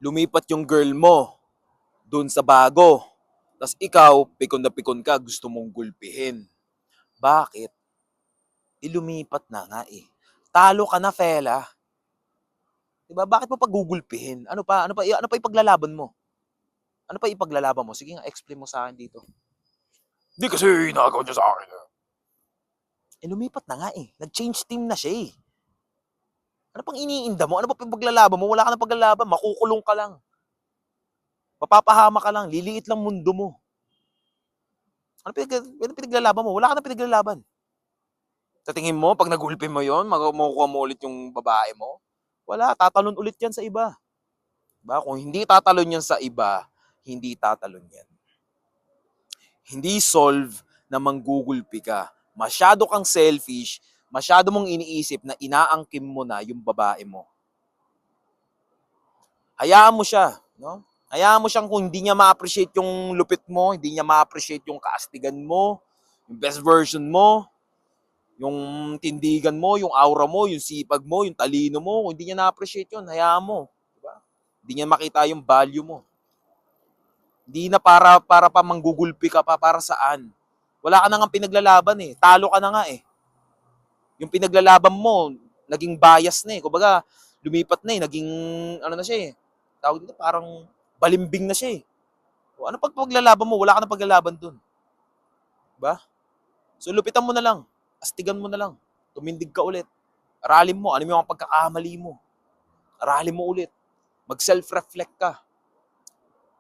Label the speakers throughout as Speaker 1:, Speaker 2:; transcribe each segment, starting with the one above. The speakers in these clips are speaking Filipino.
Speaker 1: lumipat yung girl mo dun sa bago. Tapos ikaw, pikon na pikon ka, gusto mong gulpihin. Bakit? Lumipat na nga eh. Talo ka na, fela. Diba? Bakit mo pagugulpihin? Ano pa ipaglalaban mo? Ano pa ipaglalaban mo? Sige nga, explain mo sa akin dito. Di kasi inagaw niya sa akin. Lumipat na nga eh. Nag-change team na siya eh. Ano pang iniinda mo? Ano pa paglalaban mo? Wala ka na paglalaban. Makukulong ka lang. Mapapahama ka lang. Liliit lang mundo mo. Ano pinaglalaban mo? Wala ka na pinaglalaban. Sa tingin mo, pag nagulpin mo yon, makukuha mo ulit yung babae mo? Wala, tatalon ulit yan sa iba. Diba? Kung hindi tatalon yan sa iba, hindi tatalon yan. Hindi solve na manggugulpi ka. Masyado kang selfish, masyado mong iniisip na inaangkim mo na yung babae mo. Hayaan mo siya, no? Hayaan mo siyang kung hindi niya ma-appreciate yung lupit mo, hindi niya ma-appreciate yung kaastigan mo, yung best version mo, yung tindigan mo, yung aura mo, yung sipag mo, yung talino mo, kung hindi niya na-appreciate yun, hayaan mo. Diba? Hindi niya makita yung value mo. Hindi na para pa manggugulpi ka pa, para saan? Wala ka na nga pinaglalaban eh. Talo ka na nga eh. Yung pinaglalaban mo, naging bias na eh. Kumbaga, lumipat na eh. Naging, ano na siya eh. Tawag dito, parang balimbing na siya eh. O, ano paglalaban mo? Wala ka na paglalaban dun. Diba? So, lupitan mo na lang. Astigan mo na lang. Tumindig ka ulit. Aralin mo. Ano yung mga pagkakamali mo? Aralin mo ulit. Mag-self-reflect ka.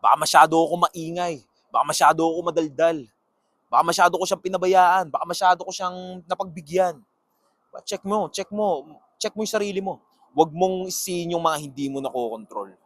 Speaker 1: Baka masyado ako maingay. Baka masyado ako madaldal. Baka masyado ko siyang pinabayaan. Baka masyado ko siyang napagbigyan. Check mo yung sarili mo. Huwag mong isihin yung mga hindi mo nakokontrol.